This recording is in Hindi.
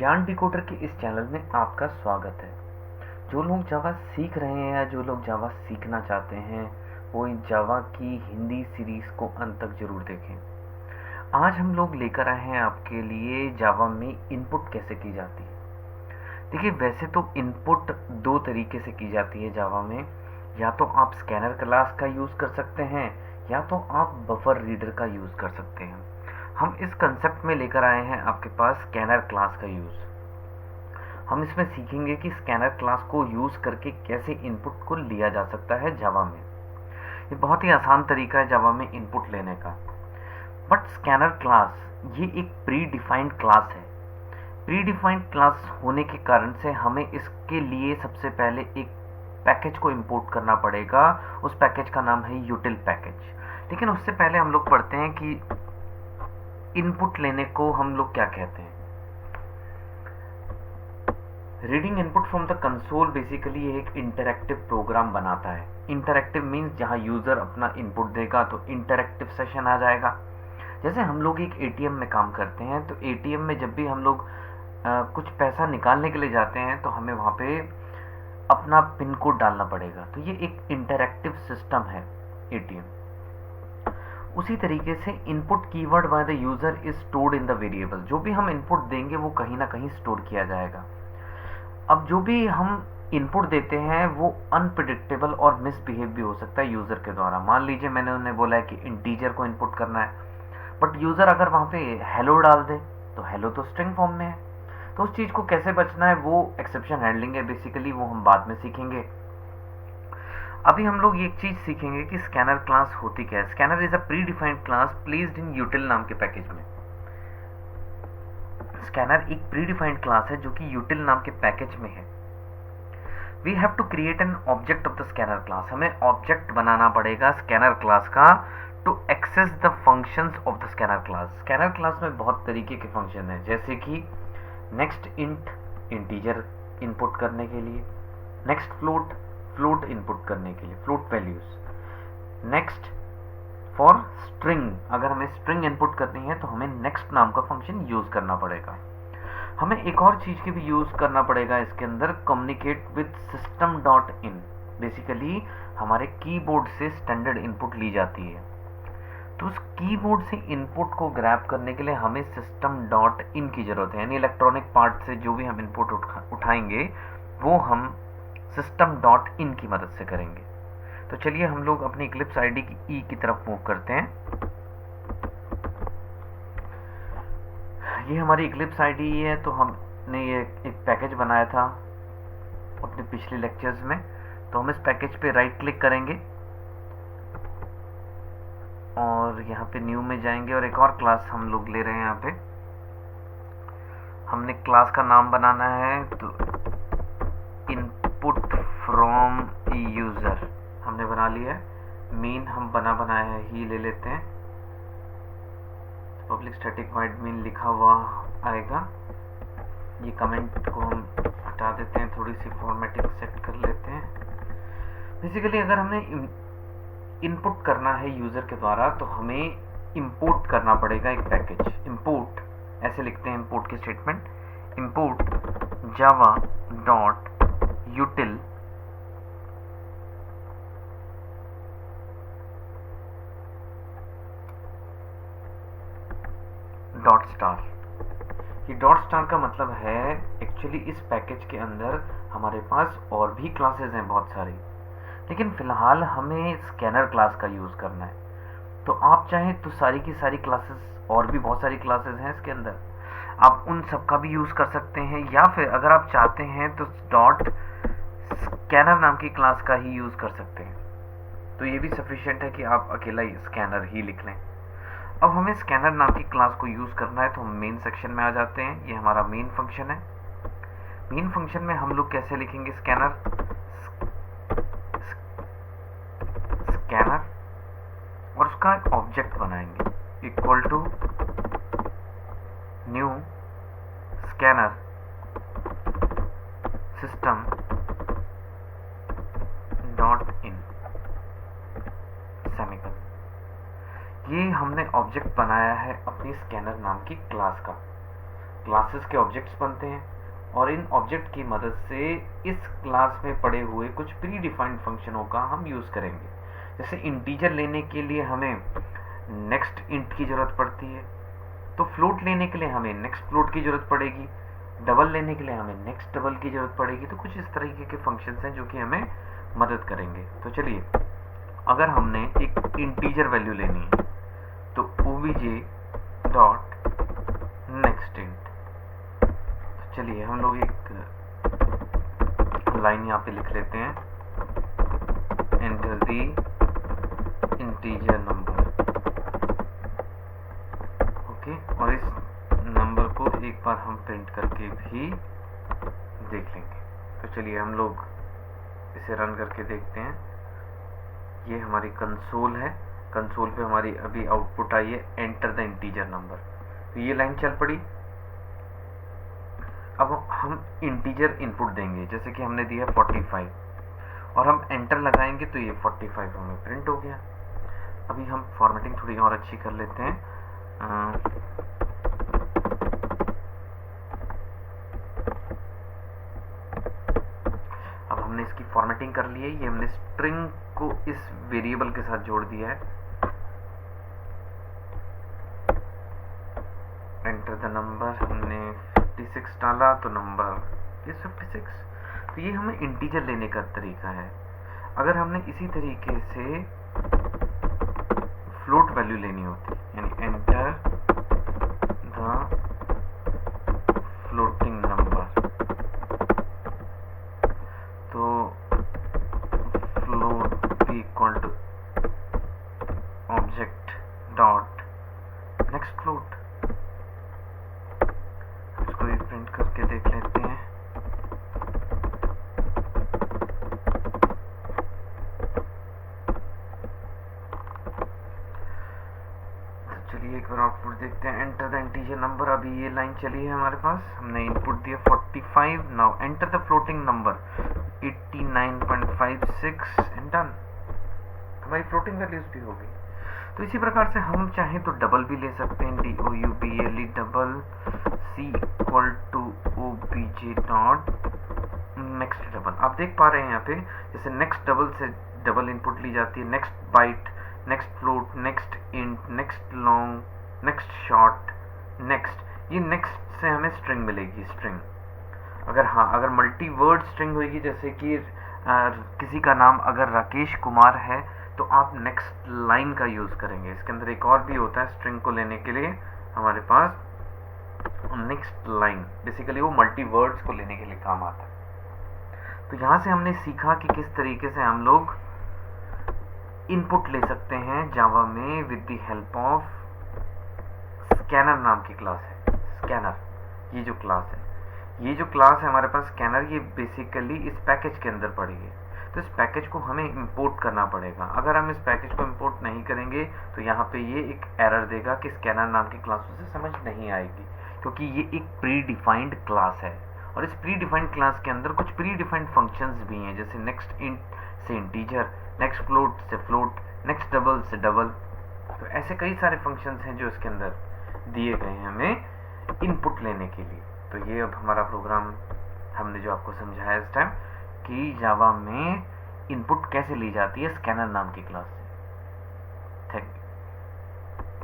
ज्ञान डिकोडर के इस चैनल में आपका स्वागत है। जो लोग जावा सीख रहे हैं या जो लोग जावा सीखना चाहते हैं वो इन जावा की हिंदी सीरीज को अंत तक जरूर देखें। आज हम लोग लेकर आए हैं आपके लिए जावा में इनपुट कैसे की जाती है। देखिए, वैसे तो इनपुट दो तरीके से की जाती है जावा में। या तो आप स्कैनर क्लास का यूज़ कर सकते हैं या तो आप बफर रीडर का यूज़ कर सकते हैं। हम इस कंसेप्ट में लेकर आए हैं आपके पास स्कैनर क्लास का यूज़। हम इसमें सीखेंगे कि स्कैनर क्लास को यूज़ करके कैसे इनपुट को लिया जा सकता है जावा में। ये बहुत ही आसान तरीका है जावा में इनपुट लेने का। बट स्कैनर क्लास ये एक प्री डिफाइंड क्लास है। प्री डिफाइंड क्लास होने के कारण से हमें इसके लिए सबसे पहले एक पैकेज को इंपोर्ट करना पड़ेगा। उस पैकेज का नाम है यूटिल पैकेज। लेकिन उससे पहले हम लोग पढ़ते हैं कि इनपुट लेने को हम लोग क्या कहते हैं। Reading input from the console basically एक इंटरैक्टिव प्रोग्राम बनाता है। इंटरैक्टिव मीन्स जहां यूजर अपना इनपुट देगा तो इंटरैक्टिव सेशन आ जाएगा। जैसे हम लोग एक एटीएम में काम करते हैं तो एटीएम में जब भी हम लोग कुछ पैसा निकालने के लिए जाते हैं तो हमें वहां पे अपना पिन कोड डालना पड़ेगा। तो ये एक इंटरैक्टिव सिस्टम है एटीएम। उसी तरीके से input keyword by the user is stored in the variable. जो भी हम इनपुट देंगे वो कहीं ना कहीं स्टोर किया जाएगा। अब जो भी हम इनपुट देते हैं वो अनप्रिडिक्टेबल और मिसबिहेव भी हो सकता है यूजर के द्वारा। मान लीजिए मैंने उन्हें बोला है कि इंटीजर को इनपुट करना है, बट यूजर अगर वहां पे हेलो डाल दे तो हेलो तो स्ट्रिंग फॉर्म में है। तो उस चीज को कैसे बचना है वो एक्सेप्शन हैंडलिंग है बेसिकली, वो हम बाद में सीखेंगे। अभी हम लोग एक चीज सीखेंगे कि स्कैनर क्लास होती क्या है। Scanner is a pre defined class placed in यूटिल नाम के पैकेज में। स्कैनर एक प्री डिफाइंड क्लास है जो कि यूटिल नाम के पैकेज में है। We have to create an object of the scanner class. हमें ऑब्जेक्ट बनाना पड़ेगा स्कैनर क्लास का to access the functions of the scanner class. Scanner class में बहुत तरीके के फंक्शन है, जैसे कि नेक्स्ट इंट इंटीजर इनपुट करने के लिए, नेक्स्ट फ्लोट फ्लोट इनपुट करने के लिए, float values, next for string. अगर हमें स्ट्रिंग इनपुट करनी है तो हमें नेक्स्ट नाम का फंक्शन यूज करना पड़ेगा। हमें एक और चीज की भी यूज करना पड़ेगा इसके अंदर, communicate with system dot in. Basically हमारे कीबोर्ड से स्टैंडर्ड इनपुट ली जाती है, तो उस कीबोर्ड से इनपुट को ग्रैब करने के लिए हमें सिस्टम डॉट इन की जरूरत है। यानी इलेक्ट्रॉनिक पार्ट से जो भी हम इनपुट उठाएंगे वो हम सिस्टम डॉट इन की मदद से करेंगे। तो चलिए हम लोग अपनी इक्लिप्स आईडी की ई की तरफ मूव करते हैं। ये हमारी इक्लिप्स आईडी है। तो हमने ये एक पैकेज बनाया था अपने पिछले लेक्चर्स में। तो हम इस पैकेज पे राइट क्लिक करेंगे और यहाँ पे न्यू में जाएंगे और एक और क्लास हम लोग ले रहे हैं। यहाँ पे हमने क्लास का नाम बनाना है, तो इनपुट फ्रॉम यूजर हमने बना लिया है। मीन हम बनाया है ही ले लेते हैं। पब्लिक स्टैटिक वाइड मीन लिखा हुआ आएगा। ये कमेंट को हम हटा देते हैं, थोड़ी सी फॉर्मेटिंग सेट कर लेते हैं। बेसिकली अगर हमने इनपुट करना है यूजर के द्वारा तो हमें इंपोर्ट करना पड़ेगा एक पैकेज। इंपोर्ट ऐसे लिखते हैं इंपोर्ट की statement, import Java dot यूटिल dot star. ये डॉट स्टार का मतलब है एक्चुअली इस पैकेज के अंदर हमारे पास और भी क्लासेस हैं बहुत सारी, लेकिन फिलहाल हमें स्कैनर क्लास का यूज करना है। तो आप चाहें तो सारी की सारी क्लासेस, और भी बहुत सारी क्लासेस हैं इसके अंदर, आप उन सब का भी यूज कर सकते हैं। या फिर अगर आप चाहते हैं तो डॉट स्कैनर नाम की क्लास का ही यूज कर सकते हैं। तो ये भी सफिशिएंट है कि आप अकेला स्कैनर ही लिख लें। अब हमें स्कैनर नाम की क्लास को यूज करना है तो हम मेन सेक्शन में आ जाते हैं। ये हमारा मेन फंक्शन है। मेन फंक्शन में हम लोग कैसे लिखेंगे स्कैनर और उसका एक ऑब्जेक्ट बनाएंगे equal to new scanner system dot in semicolon. ये हमने ऑब्जेक्ट बनाया है अपनी स्कैनर नाम की क्लास का। क्लासेस के ऑब्जेक्ट्स बनते हैं और इन ऑब्जेक्ट की मदद से इस क्लास में पड़े हुए कुछ प्री डिफाइंड फंक्शनों का हम यूज़ करेंगे। जैसे इंटीजर लेने के लिए हमें नेक्स्ट इंट की ज़रूरत पड़ती है, तो फ्लोट लेने के लिए हमें नेक्स्ट फ्लोट की ज़रूरत पड़ेगी, डबल लेने के लिए हमें नेक्स्ट डबल की ज़रूरत पड़ेगी। तो कुछ इस तरीके के फंक्शंस हैं जो कि हमें मदद करेंगे। तो चलिए, अगर हमने एक इंटीजर वैल्यू लेनी है तो obj डॉट नेक्स्ट इंट, तो चलिए हम लोग एक लाइन यहाँ पे लिख लेते हैं, enter the integer number. Okay, और इस नंबर को एक बार हम प्रिंट करके भी देख लेंगे। तो चलिए हम लोग इसे रन करके देखते हैं। ये हमारी कंसोल है, कंसोल पे हमारी अभी आउटपुट आई है, एंटर द इंटीजर नंबर। तो ये लाइन चल पड़ी। अब हम इंटीजर इनपुट देंगे, जैसे कि हमने दिया 45 और हम एंटर लगाएंगे तो ये 45 हमें प्रिंट हो गया। अभी हम फॉर्मेटिंग थोड़ी और अच्छी कर लेते हैं। अब हमने इसकी फॉर्मेटिंग कर ली है। ये हमने स्ट्रिंग को इस वेरिएबल के साथ जोड़ दिया है। एंटर द नंबर, हमने 56 डाला तो नंबर इज 56। तो ये हमें इंटीजर लेने का तरीका है। अगर हमने इसी तरीके से फ्लोट वैल्यू लेनी होती, यानी एंटर द फ्लोटिंग नंबर, तो फ्लोट भी equal to object dot next float. इसको एक प्रिंट करके देख लेते हैं। चलिए एक बार आउटपुट देखते हैं, एंटर द इंटीजर नंबर। अभी ये लाइन चली है हमारे पास, हमने इनपुट दिया 45। Now enter the floating number 89.56 and done. हमारी फ्लोटिंग वैल्यूज भी हो गई। तो इसी प्रकार से हम चाहें तो डबल भी ले सकते हैं, DOUBLE double C equal to OBJ dot next double. आप देख पा रहे हैं यहाँ पे, जैसे नेक्स्ट डबल से डबल इनपुट ली जाती है, next byte, next float, next int, next long, next short, next. ये नेक्स्ट से हमें स्ट्रिंग मिलेगी, स्ट्रिंग। अगर मल्टी वर्ड स्ट्रिंग होगी, जैसे कि किसी का नाम अगर राकेश कुमार है तो आप नेक्स्ट लाइन का यूज़ करेंगे। इसके अंदर एक और भी होता है स्ट्रिंग को लेने के लिए हमारे पास नेक्स्ट लाइन, बेसिकली वो मल्टी वर्ड्स को लेने के लिए काम आता है। तो यहाँ से हमने सीखा कि किस तरीके से हम लोग इनपुट ले सकते हैं जावा में with the help of scanner नाम की क्लास है। स्कैनर, ये जो क्लास है, ये जो क्लास है हमारे पास स्कैनर, ये बेसिकली इस पैकेज के अंदर पड़ी है। तो इस पैकेज को हमें इंपोर्ट करना पड़ेगा। अगर हम इस पैकेज को इंपोर्ट नहीं करेंगे तो यहाँ पे ये एक एरर देगा कि स्कैनर नाम की क्लास उसे समझ नहीं आएगी, क्योंकि ये एक प्री डिफाइंड क्लास है। और इस प्री डिफाइंड क्लास के अंदर कुछ प्री डिफाइंड फंक्शंस भी हैं, जैसे नेक्स्ट इंट से इंटीजर, नेक्स्ट फ्लोट से फ्लोट, नेक्स्ट डबल से डबल। तो ऐसे कई सारे फंक्शंस हैं जो इसके अंदर दिए गए हैं हमें इनपुट लेने के लिए। तो ये अब हमारा प्रोग्राम हमने जो आपको समझाया इस टाइम कि जावा में इनपुट कैसे ली जाती है स्कैनर नाम की क्लास से। Thank you.